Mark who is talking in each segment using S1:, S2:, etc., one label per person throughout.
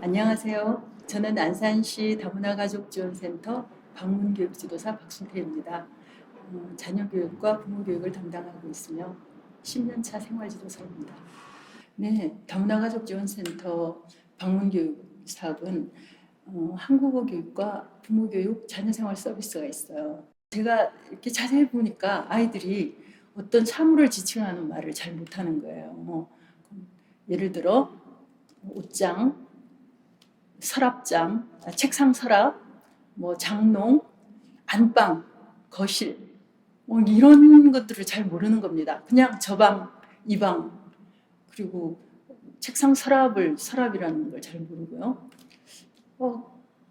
S1: 안녕하세요. 저는 안산시 다문화가족지원센터 방문교육지도사 박순태입니다. 자녀교육과 부모교육을 담당하고 있으며 10년 차 생활지도사입니다. 네, 다문화가족지원센터 방문교육 사업은 한국어 교육과 부모교육, 자녀생활 서비스가 있어요. 제가 이렇게 자세히 보니까 아이들이 어떤 사물을 지칭하는 말을 잘 못하는 거예요. 예를 들어 옷장, 서랍장, 책상 서랍, 뭐 장롱, 안방, 거실, 뭐 이런 것들을 잘 모르는 겁니다. 그냥 저 방, 이 방, 그리고 책상 서랍이라는 걸 잘 모르고요.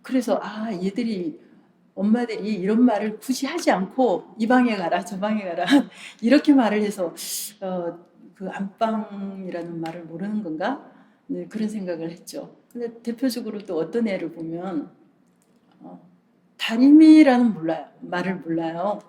S1: 그래서 얘들이 엄마들이 이런 말을 굳이 하지 않고 이 방에 가라, 저 방에 가라 이렇게 말을 해서 그 안방이라는 말을 모르는 건가? 네, 그런 생각을 했죠. 근데 대표적으로 또 어떤 애를 보면 다리미라는 말을 몰라요.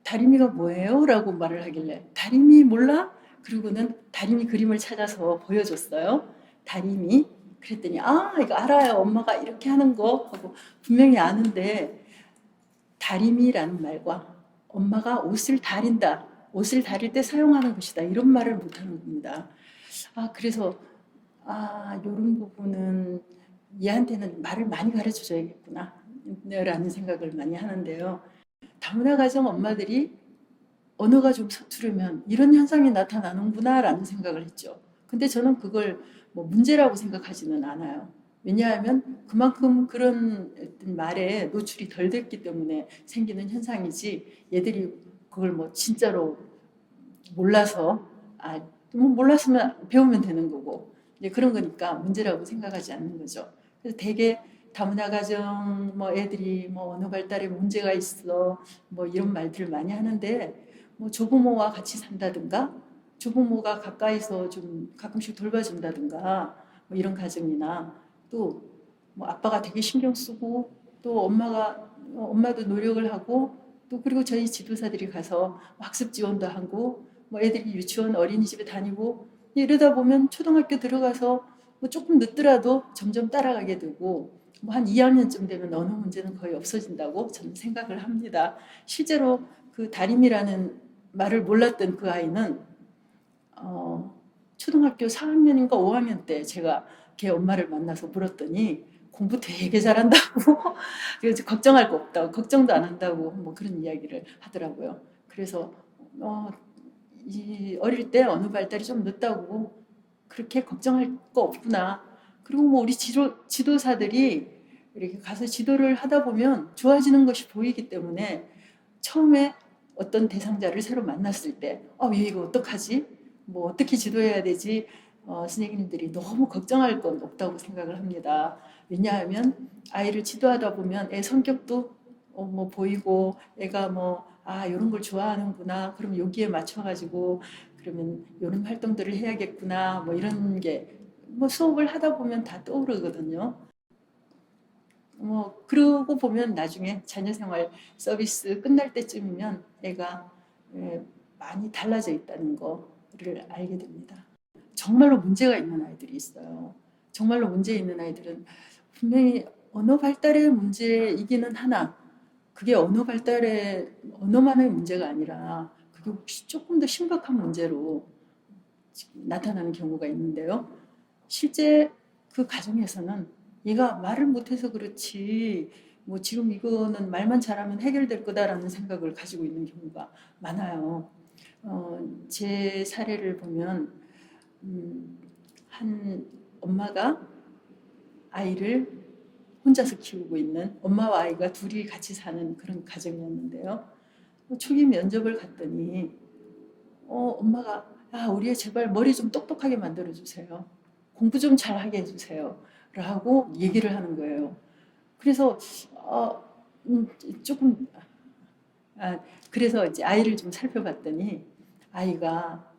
S1: 다리미가 뭐예요? 라고 말을 하길래 다리미 몰라? 그리고는 다리미 그림을 찾아서 보여줬어요. 다리미. 그랬더니 이거 알아요. 엄마가 이렇게 하는 거 하고 분명히 아는데 다리미라는 말과 엄마가 옷을 다린다. 옷을 다릴 때 사용하는 것이다. 이런 말을 못하는 겁니다. 그래서 이런 부분은 얘한테는 말을 많이 가르쳐줘야겠구나 라는 생각을 많이 하는데요. 다문화 가정 엄마들이 언어가 좀 서투르면 이런 현상이 나타나는구나 라는 생각을 했죠. 근데 저는 그걸 뭐 문제라고 생각하지는 않아요. 왜냐하면 그만큼 그런 말에 노출이 덜 됐기 때문에 생기는 현상이지 얘들이 그걸 뭐 진짜로 몰라서 뭐 몰랐으면 배우면 되는 거고 이제 그런 거니까 문제라고 생각하지 않는 거죠. 그래서 되게 다문화 가정 뭐 애들이 뭐 언어 발달에 문제가 있어 뭐 이런 말들을 많이 하는데 뭐 조부모와 같이 산다든가 조부모가 가까이서 좀 가끔씩 돌봐준다든가 뭐 이런 가정이나 또 뭐 아빠가 되게 신경 쓰고 또 엄마도 노력을 하고 또 그리고 저희 지도사들이 가서 학습 지원도 하고 뭐 애들이 유치원 어린이집에 다니고 이러다 보면 초등학교 들어가서 뭐 조금 늦더라도 점점 따라가게 되고 뭐 한 2학년쯤 되면 언어 문제는 거의 없어진다고 저는 생각을 합니다. 실제로 그 다림이라는 말을 몰랐던 그 아이는 초등학교 4학년인가 5학년 때 제가 걔 엄마를 만나서 물었더니 공부 되게 잘한다고 그래서 걱정할 거 없다고 걱정도 안 한다고 뭐 그런 이야기를 하더라고요. 그래서 이 어릴 때 언어 발달이 좀 늦다고 그렇게 걱정할 거 없구나. 그리고 뭐 우리 지도사들이 이렇게 가서 지도를 하다 보면 좋아지는 것이 보이기 때문에 처음에 어떤 대상자를 새로 만났을 때, 얘 이거 어떡하지? 뭐 어떻게 지도해야 되지? 선생님들이 너무 걱정할 건 없다고 생각을 합니다. 왜냐하면 아이를 지도하다 보면 애 성격도 뭐 보이고 애가 이런 걸 좋아하는구나. 그럼 여기에 맞춰가지고 그러면 이런 활동들을 해야겠구나. 뭐 이런 게 뭐 수업을 하다 보면 다 떠오르거든요. 그러고 보면 나중에 자녀생활 서비스 끝날 때쯤이면 애가 많이 달라져 있다는 거를 알게 됩니다. 정말로 문제가 있는 아이들이 있어요. 정말로 문제 있는 아이들은 분명히 언어 발달의 문제이기는 하나, 그게 언어만의 문제가 아니라 그게 혹시 조금 더 심각한 문제로 나타나는 경우가 있는데요. 실제 그 가정에서는 얘가 말을 못해서 그렇지 뭐 지금 이거는 말만 잘하면 해결될 거다라는 생각을 가지고 있는 경우가 많아요. 제 사례를 보면 한 엄마가 아이를 혼자서 키우고 있는 엄마와 아이가 둘이 같이 사는 그런 가정이었는데요. 초기 면접을 갔더니 엄마가 우리 애 제발 머리 좀 똑똑하게 만들어 주세요. 공부 좀 잘하게 해주세요. 라고 얘기를 하는 거예요. 그래서 어, 조금 그래서 이제 아이를 좀 살펴봤더니 아이가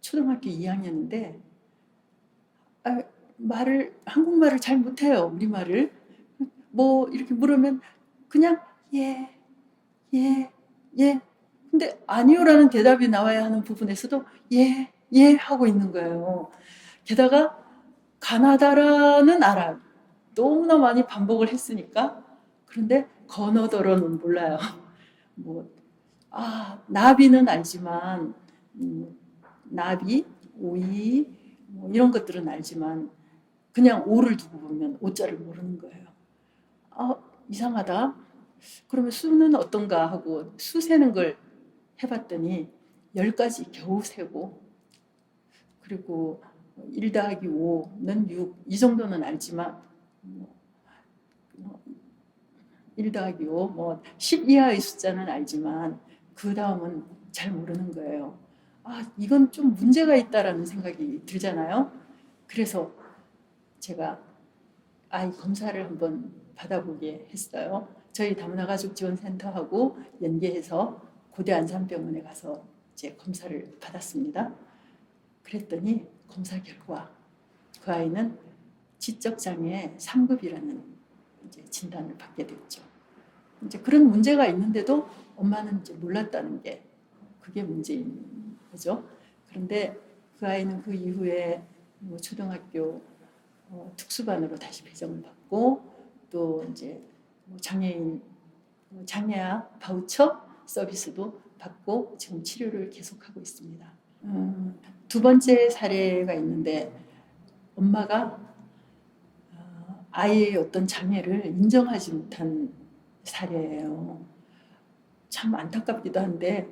S1: 초등학교 2학년인데 한국말을 잘 못해요. 우리말을 뭐 이렇게 물으면 그냥 예, 예, 예. 근데 아니요라는 대답이 나와야 하는 부분에서도 예, 예 하고 있는 거예요. 게다가 가나다라는 알아요. 너무나 많이 반복을 했으니까. 그런데 거너더러는 몰라요. 뭐, 나비는 알지만, 나비, 오이, 뭐 이런 것들은 알지만, 그냥 오를 두고 보면 오자를 모르는 거예요. 아, 이상하다. 그러면 수는 어떤가 하고 수 세는 걸 해봤더니 10가지 겨우 세고, 그리고 1 더하기 5는 6, 이 정도는 알지만, 1 더하기 5, 뭐 10 이하의 숫자는 알지만 그 다음은 잘 모르는 거예요. 이건 좀 문제가 있다라는 생각이 들잖아요. 그래서 제가 아이 검사를 한번 받아보게 했어요. 저희 다문화 가족 지원센터하고 연계해서 고대 안산병원에 가서 이제 검사를 받았습니다. 그랬더니 검사 결과 그 아이는 지적장애 3급이라는 이제 진단을 받게 됐죠. 이제 그런 문제가 있는데도 엄마는 이제 몰랐다는 게 그게 문제인 거죠. 그런데 그 아이는 그 이후에 뭐 초등학교 특수반으로 다시 배정을 받고 또 이제 뭐 장애인 장애아 바우처 서비스도 받고 지금 치료를 계속하고 있습니다. 두 번째 사례가 있는데 엄마가 아이의 어떤 장애를 인정하지 못한 사례예요. 참 안타깝기도 한데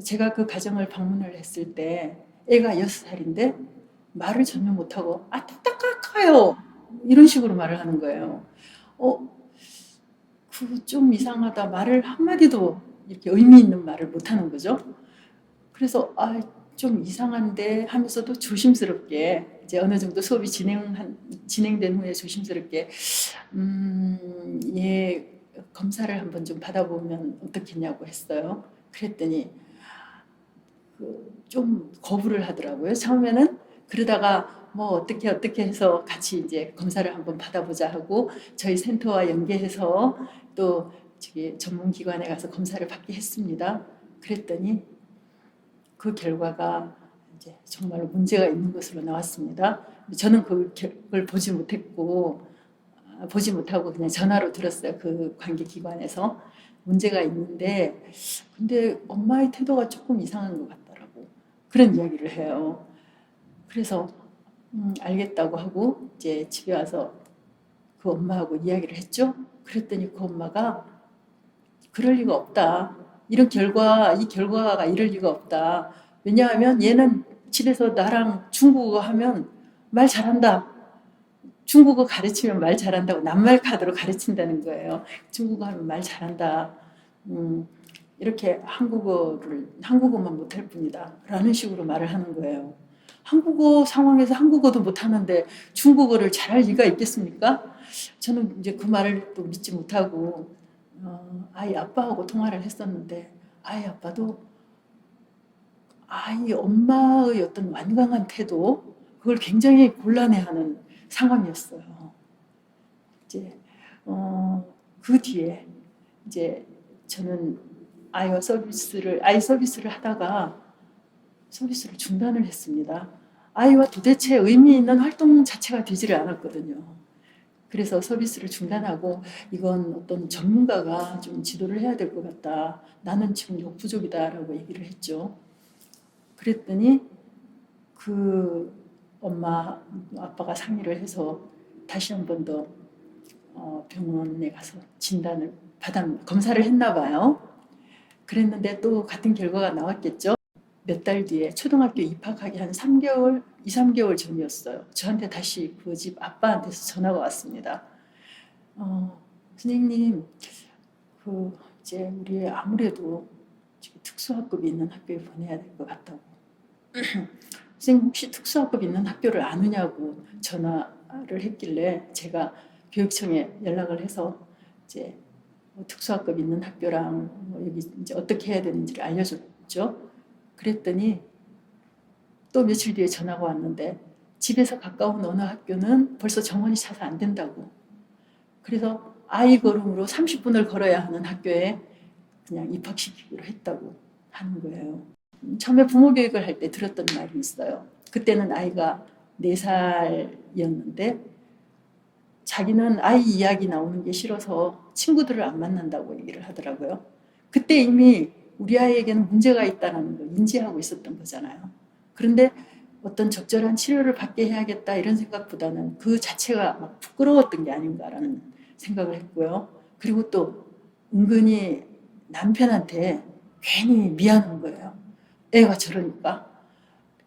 S1: 제가 그 가정을 방문을 했을 때 애가 6살인데 말을 전혀 못하고 딱딱해요 이런 식으로 말을 하는 거예요. 그 좀 이상하다. 말을 한마디도 이렇게 의미 있는 말을 못하는 거죠. 그래서 좀 이상한데 하면서도 조심스럽게 이제 어느 정도 수업이 진행된 후에 조심스럽게 얘 검사를 한번 좀 받아보면 어떻겠냐고 했어요. 그랬더니 좀 거부를 하더라고요. 처음에는. 그러다가 뭐 어떻게 해서 같이 이제 검사를 한번 받아보자 하고 저희 센터와 연계해서 또 저기 전문 기관에 가서 검사를 받게 했습니다. 그랬더니 그 결과가 이제 정말로 문제가 있는 것으로 나왔습니다. 저는 그걸 보지 못하고 그냥 전화로 들었어요. 그 관계기관에서 문제가 있는데, 근데 엄마의 태도가 조금 이상한 것 같더라고. 그런 이야기를 해요. 그래서 알겠다고 하고 이제 집에 와서 그 엄마하고 이야기를 했죠. 그랬더니 그 엄마가 그럴 리가 없다. 이 결과가 이럴 리가 없다. 왜냐하면 얘는 집에서 나랑 중국어 하면 말 잘한다. 중국어 가르치면 말 잘한다고 낱말 카드로 가르친다는 거예요. 중국어 하면 말 잘한다. 이렇게 한국어만 못할 뿐이다. 라는 식으로 말을 하는 거예요. 한국어 상황에서 한국어도 못하는데 중국어를 잘할 리가 있겠습니까? 저는 이제 그 말을 또 믿지 못하고 아이 아빠하고 통화를 했었는데 아이 아빠도 아이 엄마의 어떤 완강한 태도 그걸 굉장히 곤란해하는 상황이었어요. 이제 그 뒤에 이제 저는 아이 서비스를 하다가 서비스를 중단을 했습니다. 아이와 도대체 의미 있는 활동 자체가 되지를 않았거든요. 그래서 서비스를 중단하고 이건 어떤 전문가가 좀 지도를 해야 될 것 같다. 나는 지금 역부족이다라고 얘기를 했죠. 그랬더니 그 엄마 아빠가 상의를 해서 다시 한 번 더 병원에 가서 검사를 했나 봐요. 그랬는데 또 같은 결과가 나왔겠죠. 몇 달 뒤에 초등학교 입학하기 한 3개월, 2, 3개월 전이었어요. 저한테 다시 그 집 아빠한테서 전화가 왔습니다. 선생님, 이제 우리 아무래도 특수학급이 있는 학교에 보내야 될 것 같다고. 선생님 혹시 특수학급 있는 학교를 아느냐고 전화를 했길래 제가 교육청에 연락을 해서 이제 특수학급 있는 학교랑 여기 이제 어떻게 해야 되는지를 알려줬죠. 그랬더니 또 며칠 뒤에 전화가 왔는데 집에서 가까운 어느 학교는 벌써 정원이 차서 안 된다고. 그래서 아이 걸음으로 30분을 걸어야 하는 학교에 그냥 입학시키기로 했다고 하는 거예요. 처음에 부모 교육을 할 때 들었던 말이 있어요. 그때는 아이가 4살이었는데 자기는 아이 이야기 나오는 게 싫어서 친구들을 안 만난다고 얘기를 하더라고요. 그때 이미 우리 아이에게는 문제가 있다는 걸 인지하고 있었던 거잖아요. 그런데 어떤 적절한 치료를 받게 해야겠다 이런 생각보다는 그 자체가 막 부끄러웠던 게 아닌가라는 생각을 했고요. 그리고 또 은근히 남편한테 괜히 미안한 거예요. 애가 저러니까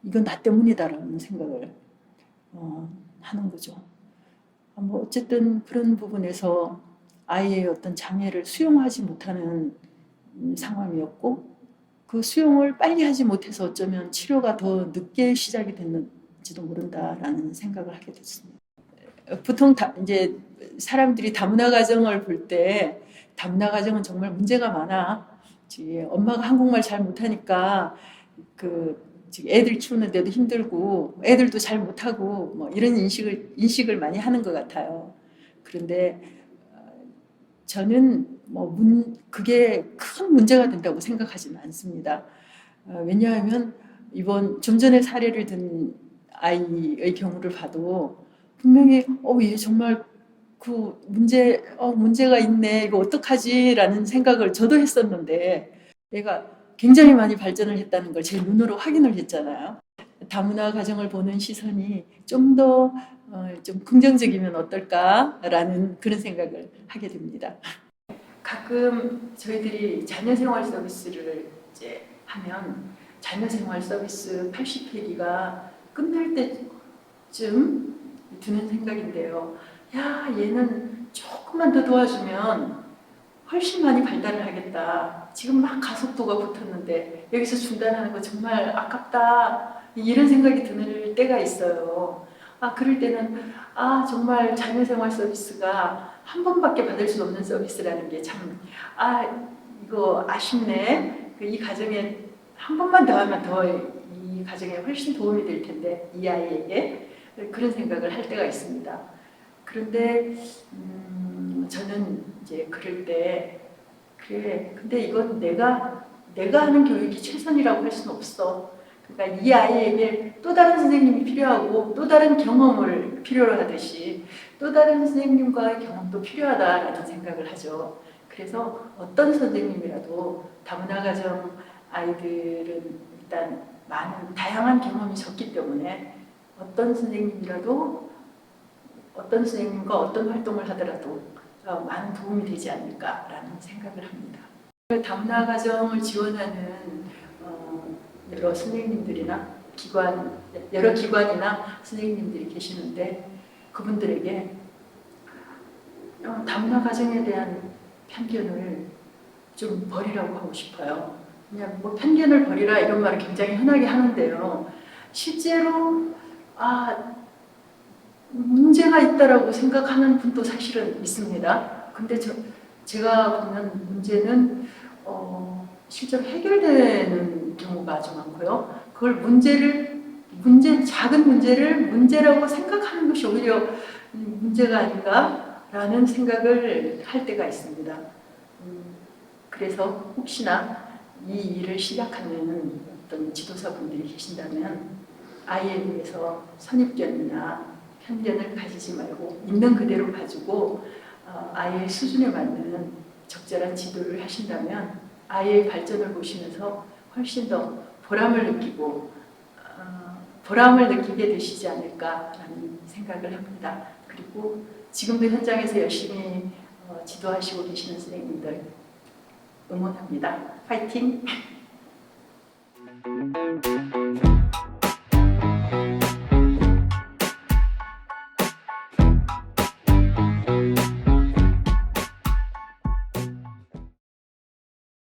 S1: 이건 나 때문이다라는 생각을 하는 거죠. 뭐 어쨌든 그런 부분에서 아이의 어떤 장애를 수용하지 못하는 상황이었고 그 수용을 빨리 하지 못해서 어쩌면 치료가 더 늦게 시작이 됐는지도 모른다라는 생각을 하게 됐습니다. 보통 이제 사람들이 다문화 가정을 볼 때 다문화 가정은 정말 문제가 많아. 엄마가 한국말 잘 못하니까 애들 키우는데도 힘들고 애들도 잘 못하고 뭐 이런 인식을 많이 하는 것 같아요. 그런데 저는 그게 큰 문제가 된다고 생각하지는 않습니다. 왜냐하면 이번 좀 전에 사례를 든 아이의 경우를 봐도 분명히 얘 정말 문제가 있네 이거 어떡하지라는 생각을 저도 했었는데 얘가 굉장히 많이 발전을 했다는 걸 제 눈으로 확인을 했잖아요. 다문화 가정을 보는 시선이 좀 더 좀 긍정적이면 어떨까라는 그런 생각을 하게 됩니다. 가끔 저희들이 자녀생활 서비스를 이제 하면 자녀생활 서비스 80회기가 끝날 때쯤 드는 생각인데요. 야, 얘는 조금만 더 도와주면 훨씬 많이 발달을 하겠다. 지금 막 가속도가 붙었는데 여기서 중단하는 거 정말 아깝다. 이런 생각이 드는 때가 있어요. 그럴 때는 정말 자녀생활 서비스가 한 번밖에 받을 수 없는 서비스라는 게 참, 이거 아쉽네. 이 가정에 한 번만 더 하면 이 가정에 훨씬 도움이 될 텐데, 이 아이에게. 그런 생각을 할 때가 있습니다. 그런데, 저는 이제 그럴 때, 그래, 근데 이건 내가 하는 교육이 최선이라고 할 수는 없어. 그러니까 이 아이에게 또 다른 선생님이 필요하고 또 다른 경험을 필요로 하듯이 또 다른 선생님과의 경험도 필요하다라는 생각을 하죠. 그래서 어떤 선생님이라도 다문화 가정 아이들은 일단 많은 다양한 경험이 적기 때문에 어떤 선생님이라도 어떤 선생님과 어떤 활동을 하더라도 많은 도움이 되지 않을까라는 생각을 합니다. 다문화 가정을 지원하는 여러 선생님들이나 여러 기관이나 선생님들이 계시는데 그분들에게 다문화 가정에 대한 편견을 좀 버리라고 하고 싶어요. 그냥 편견을 버리라 이런 말을 굉장히 흔하게 하는데요. 실제로 문제가 있다라고 생각하는 분도 사실은 있습니다. 근데 제가 보는 문제는 실제로 해결되는 경우가 아주 많고요. 그걸 작은 문제를 문제라고 생각하는 것이 오히려 문제가 아닌가라는 생각을 할 때가 있습니다. 그래서 혹시나 이 일을 시작하는 어떤 지도사분들이 계신다면 아이에 대해서 선입견이나 편견을 가지지 말고 있는 그대로 봐주고 아이의 수준에 맞는 적절한 지도를 하신다면 아이의 발전을 보시면서 훨씬 더 보람을 느끼게 되시지 않을까라는 생각을 합니다. 그리고 지금도 현장에서 열심히 지도하시고 계시는 선생님들 응원합니다. 파이팅!